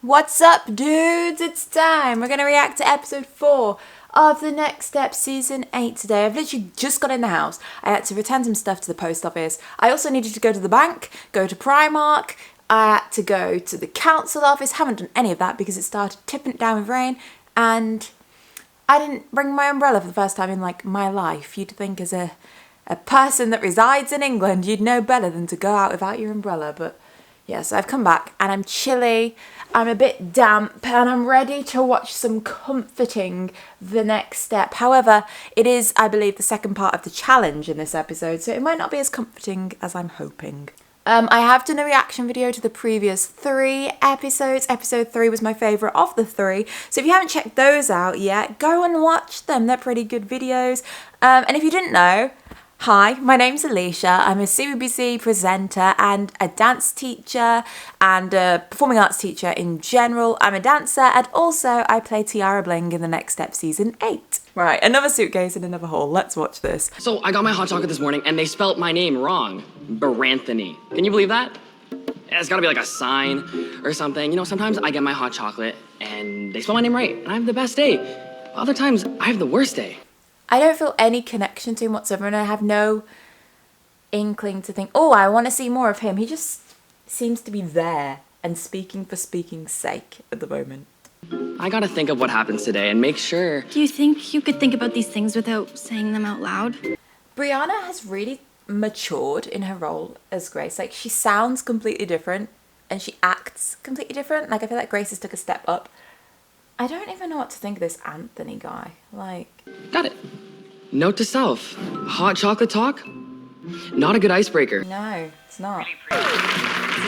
What's up, dudes? It's time. We're going to react to episode 4 of The Next Step Season 8 today. I've literally just got in the house. I had to return some stuff to the post office. I also needed to go to the bank, go to Primark. I had to go to the council office. Haven't done any of that because it started tipping down with rain. And I didn't bring my umbrella for the first time in, like, my life. You'd think as a person that resides in England, you'd know better than to go out without your umbrella. But yeah, so I've come back and I'm chilly, I'm a bit damp, and I'm ready to watch some comforting The Next Step. However, it is, I believe, the second part of the challenge in this episode, so it might not be as comforting as I'm hoping. I have done a reaction video to the previous 3 episodes. Episode 3 was my favourite of the 3. So if you haven't checked those out yet, go and watch them. They're pretty good videos. And if you didn't know, hi, my name's Alicia. I'm a CBBC presenter and a dance teacher and a performing arts teacher in general. I'm a dancer and also I play Tiara Bling in The Next Step Season 8. Right, another suitcase in another hole. Let's watch this. So I got my hot chocolate this morning and they spelt my name wrong. Baranthony. Can you believe that? It's gotta be like a sign or something. You know, sometimes I get my hot chocolate and they spell my name right and I have the best day. Other times I have the worst day. I don't feel any connection to him whatsoever, and I have no inkling to think, oh, I want to see more of him. He just seems to be there and speaking for speaking's sake at the moment. I gotta think of what happens today and make sure. Do you think you could think about these things without saying them out loud? Brianna has really matured in her role as Grace. Like, she sounds completely different and she acts completely different. Like, I feel like Grace has took a step up. I don't even know what to think of this Anthony guy. Like... Got it. Note to self. Hot chocolate talk? Not a good icebreaker. No, it's not.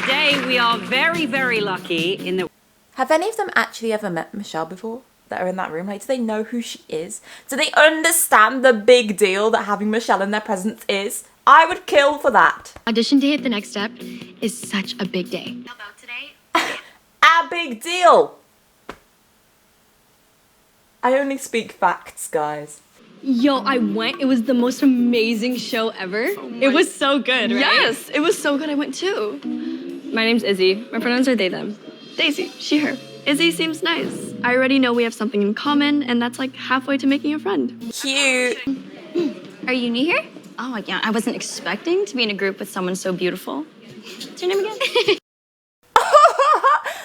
Today we are very, very lucky in that... Have any of them actually ever met Michelle before that are in that room? Like, do they know who she is? Do they understand the big deal that having Michelle in their presence is? I would kill for that. Audition to hit the next step is such a big day. About today? A big deal. I only speak facts, guys. Yo, I went. It was the most amazing show ever. It was so good, right? Yes, it was so good. I went too. My name's Izzy. My pronouns are they, them. Daisy, she, her. Izzy seems nice. I already know we have something in common, and that's like halfway to making a friend. Cute. Are you new here? Oh, yeah. I wasn't expecting to be in a group with someone so beautiful. What's your name again?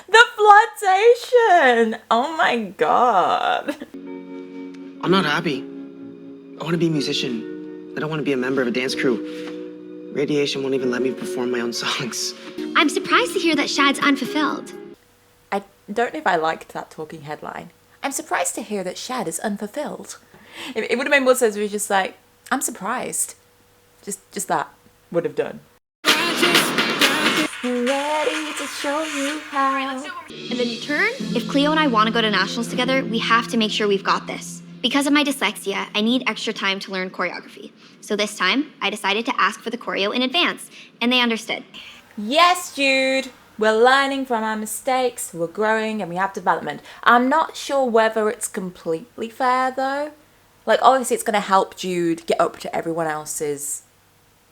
The flirtation. Oh my god. I'm not happy. I want to be a musician. I don't want to be a member of a dance crew. Radiation won't even let me perform my own songs. I'm surprised to hear that Shad's unfulfilled. I don't know if I liked that talking headline. I'm surprised to hear that Shad is unfulfilled. It would have made more sense if it was just like, I'm surprised. Just that would have done. Ready to show you how. And then you turn. If Cleo and I want to go to nationals together, we have to make sure we've got this. Because of my dyslexia, I need extra time to learn choreography. So this time, I decided to ask for the choreo in advance, and they understood. Yes, Jude. We're learning from our mistakes, we're growing, and we have development. I'm not sure whether it's completely fair, though. Like, obviously, it's going to help Jude get up to everyone else's,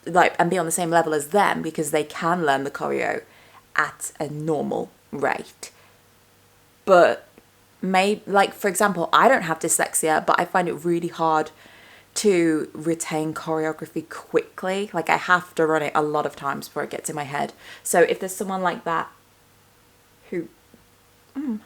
like, and be on the same level as them, because they can learn the choreo at a normal rate. But, like, for example, I don't have dyslexia, but I find it really hard to retain choreography quickly. Like, I have to run it a lot of times before it gets in my head. So if there's someone like that who,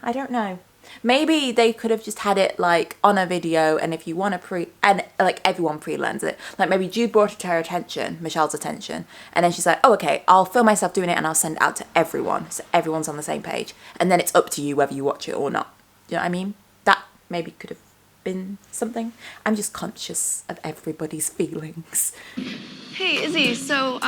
I don't know. Maybe they could have just had it, like, on a video, and if you want to and, like, everyone pre-learns it. Like, maybe Jude brought it to her attention, Michelle's attention, and then she's like, oh, okay, I'll film myself doing it and I'll send it out to everyone, so everyone's on the same page. And then it's up to you whether you watch it or not. You know what I mean? That maybe could have been something. I'm just conscious of everybody's feelings. Hey, Izzy, so,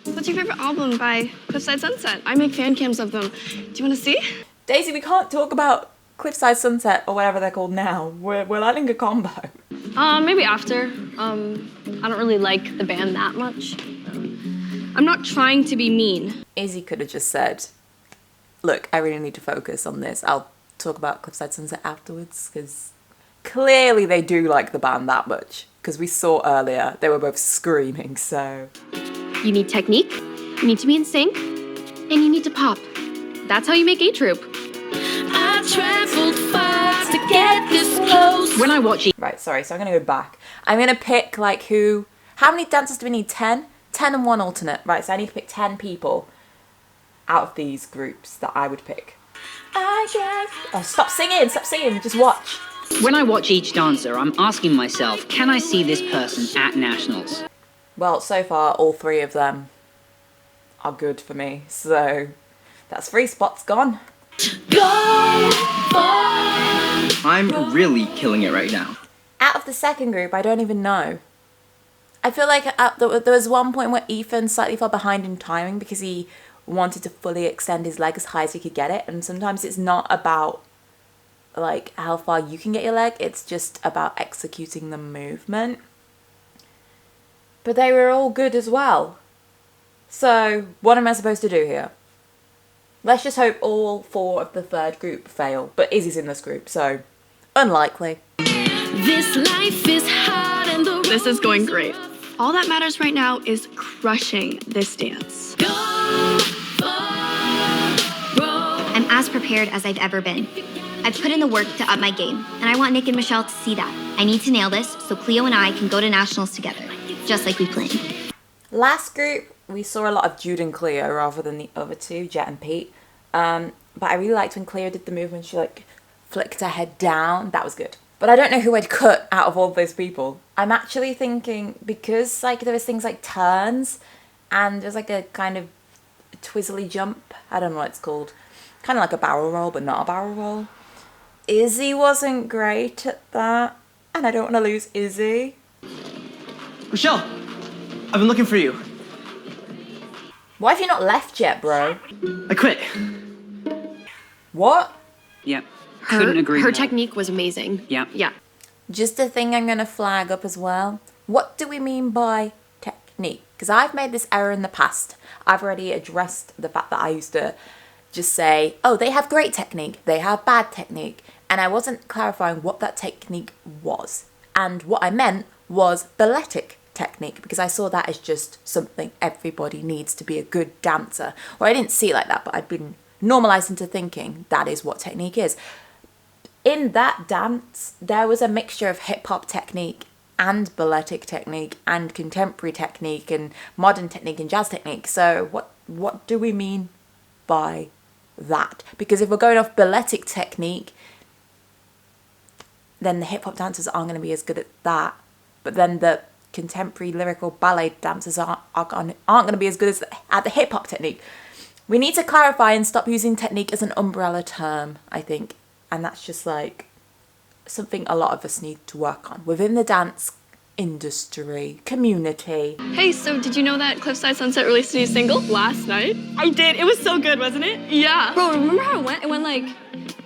what's your favorite album by Cliffside Sunset? I make fan cams of them. Do you want to see? Daisy, we can't talk about Cliffside Sunset or whatever they're called now. We're learning a combo. Maybe after. I don't really like the band that much. I'm not trying to be mean. Izzy could have just said, look, I really need to focus on this. I'll talk about Cliffside Sunset afterwards, because clearly they do like the band that much, because we saw earlier they were both screaming. So You need technique, you need to be in sync, and you need to pop. That's how you make A Troop. traveled far to get this close. When I watch Right, sorry, so I'm gonna go back. I'm gonna pick like who, how many dancers do we need? 10? 10 and 1 alternate. Right, so I need to pick 10 people out of these groups that I would pick. I guess. Oh, stop singing, just watch. When I watch each dancer, I'm asking myself, can I see this person at nationals? Well, so far, all 3 of them are good for me, so that's 3 spots gone. I'm really killing it right now. Out of the second group, I don't even know. I feel like there was one point where Ethan slightly fell behind in timing because he wanted to fully extend his leg as high as he could get it, and sometimes it's not about like how far you can get your leg, it's just about executing the movement. But they were all good as well. So what am I supposed to do here? Let's just hope all 4 of the third group fail, but Izzy's in this group, so unlikely. This life is hard and this is going great. All that matters right now is crushing this dance. I'm as prepared as I've ever been. I've put in the work to up my game, and I want Nick and Michelle to see that. I need to nail this so Cleo and I can go to nationals together, just like we planned. Last group, we saw a lot of Jude and Cleo rather than the other 2, Jet and Pete. But I really liked when Cleo did the move when she like flicked her head down. That was good. But I don't know who I'd cut out of all those people. I'm actually thinking, because like there was things like turns and there's like a kind of twizzly jump. I don't know what it's called. Kind of like a barrel roll, but not a barrel roll. Izzy wasn't great at that. And I don't want to lose Izzy. Michelle, I've been looking for you. Why have you not left yet, bro? I quit. What? Yep. Couldn't agree Her more. technique was amazing. Yep. Yeah. Just a thing I'm going to flag up as well. What do we mean by technique? Because I've made this error in the past. I've already addressed the fact that I used to just say, oh, they have great technique, they have bad technique. And I wasn't clarifying what that technique was. And what I meant was balletic technique, because I saw that as just something everybody needs to be a good dancer. Or I didn't see it like that, but I'd been normalized into thinking that is what technique is. In that dance, there was a mixture of hip-hop technique and balletic technique and contemporary technique and modern technique and jazz technique. So what do we mean by that? Because if we're going off balletic technique, then the hip-hop dancers aren't going to be as good at that. But then the contemporary lyrical ballet dancers aren't going to be as good as at the hip-hop technique. We need to clarify and stop using technique as an umbrella term, I think. And that's just like something a lot of us need to work on within the dance industry, community. Hey, so did you know that Cliffside Sunset released a new single last night? I did. It was so good, wasn't it? Yeah. Bro, remember how it went? It went like,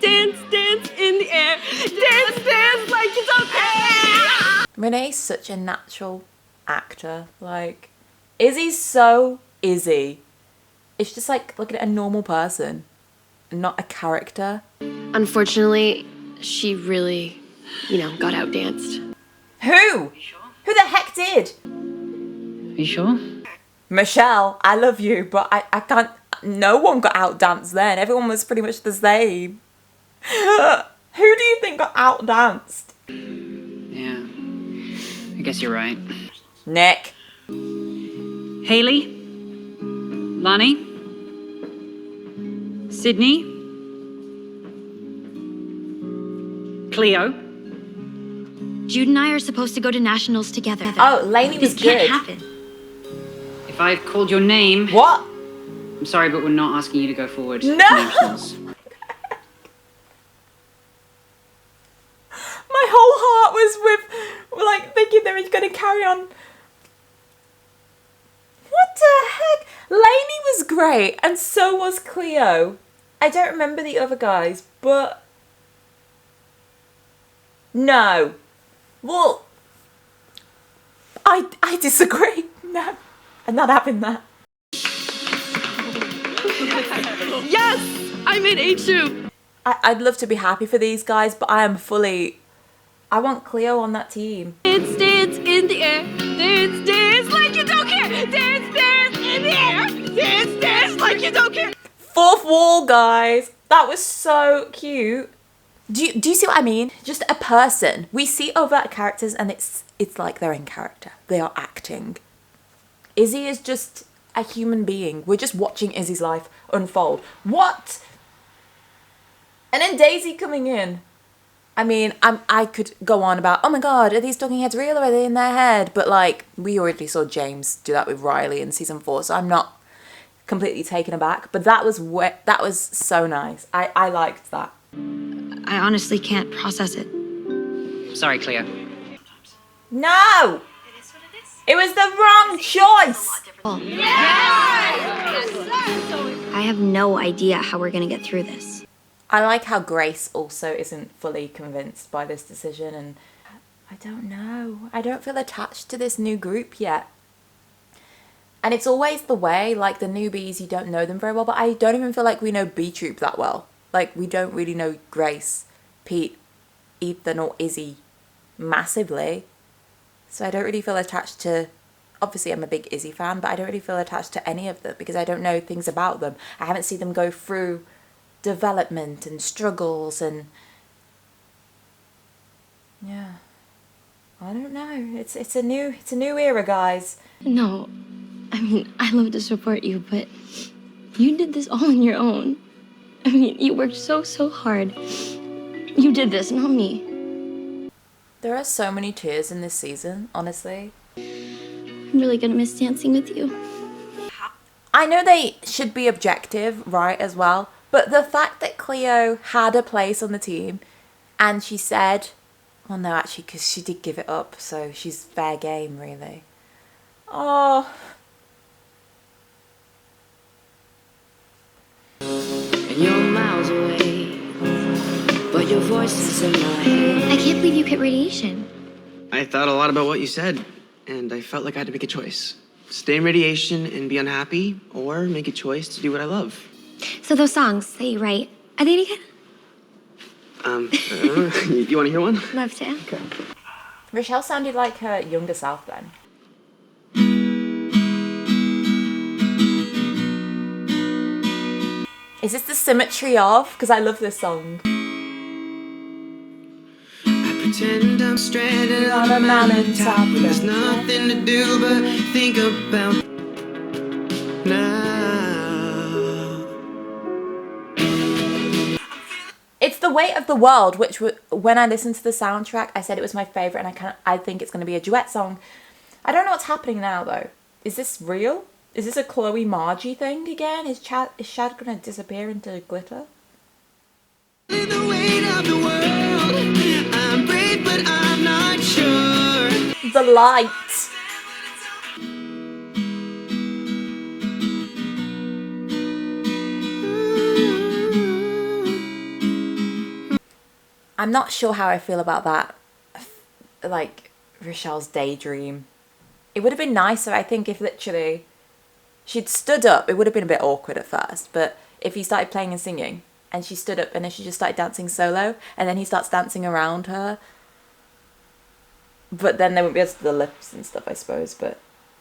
dance, dance in the air, dance, dance like it's okay. Renee's such a natural actor. Like, Izzy's so Izzy. It's just like looking at a normal person, not a character. Unfortunately, she really, got outdanced. Who? Who the heck did? Are you sure? Michelle, I love you, but I can't. No one got outdanced then. Everyone was pretty much the same. Who do you think got outdanced? Yeah. I guess you're right. Nick. Haley? Lani? Sydney? Cleo? Jude and I are supposed to go to nationals together. Oh, Lainey was This can't good. happen. If I've called your name... What? I'm sorry, but we're not asking you to go forward No! to nationals. My whole heart was with, like, thinking they were going to carry on. What the heck? Lainey was great, and so was Cleo. I don't remember the other guys, but... No. Well, I disagree. No. I'm not having that. Yes! I'm in A-Troop. I'd love to be happy for these guys, but I am fully... I want Cleo on that team. Dance, dance in the air. Dance, dance like you don't care. Dance, dance in the air. Dance, dance like you don't care. Fourth wall, guys. That was so cute. Do you see what I mean? Just a person. We see overt characters and it's like they're in character. They are acting. Izzy is just a human being. We're just watching Izzy's life unfold. What? And then Daisy coming in. I mean, I could go on about, oh my god, are these talking heads real or are they in their head? But like, we already saw James do that with Riley in season 4, so I'm not completely taken aback. But that was so nice. I liked that. I honestly can't process it. Sorry, Cleo. No! It was the wrong choice! I have no idea how we're gonna get through this. I like how Grace also isn't fully convinced by this decision, and I don't know. I don't feel attached to this new group yet. And it's always the way, like the newbies, you don't know them very well, but I don't even feel like we know B Troop that well. Like, we don't really know Grace, Pete, Ethan, or Izzy massively. So I don't really feel attached to... Obviously, I'm a big Izzy fan, but I don't really feel attached to any of them because I don't know things about them. I haven't seen them go through development and struggles and... Yeah. I don't know. It's a new era, guys. No, I mean, I love to support you, but you did this all on your own. I mean, you worked so hard. You did this, not me. There are so many tears in this season, honestly. I'm really gonna miss dancing with you. I know they should be objective, right, as well, but the fact that Cleo had a place on the team and she said, well, no, actually, because she did give it up, so she's fair game, really. Oh. You're miles away, but your voice is in my head. I can't believe you picked radiation. I thought a lot about what you said, and I felt like I had to make a choice. Stay in radiation and be unhappy, or make a choice to do what I love. So those songs that you write, are they any good? You want to hear one? Love to. Okay. Rochelle sounded like her younger self then. Is this the symmetry of? Because I love this song. I pretend I'm stranded on a mountaintop, but there's nothing to do but think about now. It's The Weight of the World, which when I listened to the soundtrack, I said it was my favourite, and I think it's going to be a duet song. I don't know what's happening now, though. Is this real? Is this a Chloe Margie thing again? Is Shad going to disappear into glitter? The weight of the world. I'm brave, but I'm not sure. The light. I'm not sure how I feel about that. Like, Rochelle's daydream. It would have been nicer, I think, if literally she'd stood up. It would have been a bit awkward at first, but if he started playing and singing and she stood up and then she just started dancing solo and then he starts dancing around her. But then they wouldn't be able to do the lips and stuff, I suppose, but...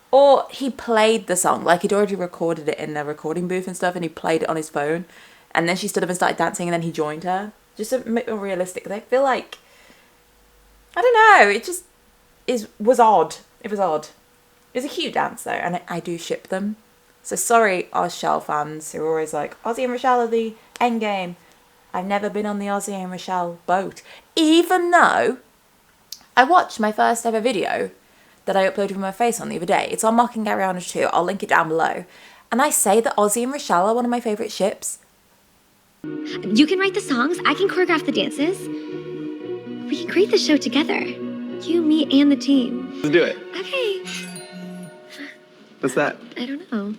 Or he played the song, like he'd already recorded it in the recording booth and stuff and he played it on his phone and then she stood up and started dancing and then he joined her. Just a bit more realistic, because I feel like... I don't know, it just was odd. It was odd. It was a cute dance though, and I do ship them. So sorry, Rochelle fans who are always like, Ozzy and Rochelle are the endgame. I've never been on the Ozzy and Rochelle boat. Even though I watched my first ever video that I uploaded with my face on the other day. It's on Mocking Ariana 2. I'll link it down below. And I say that Ozzy and Rochelle are one of my favourite ships. You can write the songs, I can choreograph the dances. We can create the show together. You, me, and the team. Let's do it. Okay. What's that? I don't know.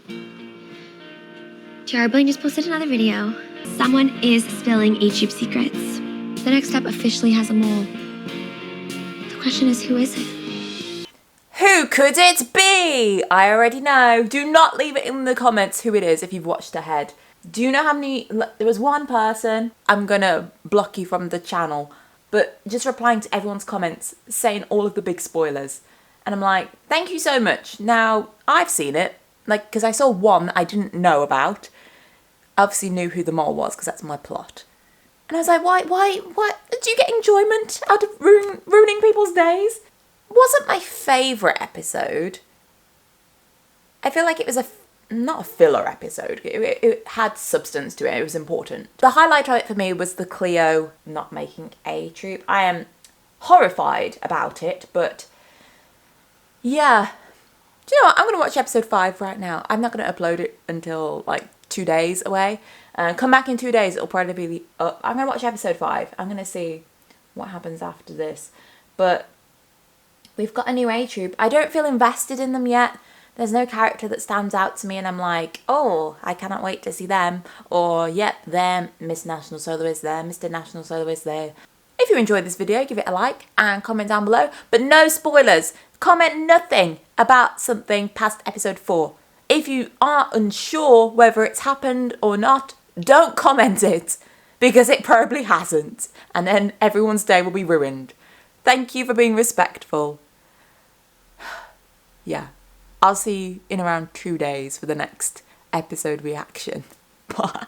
Tiara Blaine just posted another video. Someone is spilling HUB secrets. The next step officially has a mole. The question is, who is it? Who could it be? I already know. Do not leave it in the comments who it is if you've watched ahead. Do you know how many... There was one person. I'm going to block you from the channel. But just replying to everyone's comments, saying all of the big spoilers. And I'm like, thank you so much. Now, I've seen it. Like, because I saw one that I didn't know about. I obviously knew who the mole was because that's my plot. And I was like, why, do you get enjoyment out of ruining people's days? Wasn't my favourite episode. I feel like it was not a filler episode. It had substance to it. It was important. The highlight of it for me was the Cleo not making A Troop. I am horrified about it, but yeah. Do you know what? I'm going to watch episode 5 right now. I'm not going to upload it until like 2 days away. Come back in 2 days. It'll probably be up. I'm going to watch episode 5. I'm going to see what happens after this. But we've got a new A Troop. I don't feel invested in them yet. There's no character that stands out to me and I'm like, oh, I cannot wait to see them. Or, yep, there, Miss National Soloist there, Mr. National Soloist there. If you enjoyed this video, give it a like and comment down below. But no spoilers. Comment nothing about something past episode 4. If you are unsure whether it's happened or not, don't comment it. Because it probably hasn't. And then everyone's day will be ruined. Thank you for being respectful. Yeah. I'll see you in around 2 days for the next episode reaction. Bye.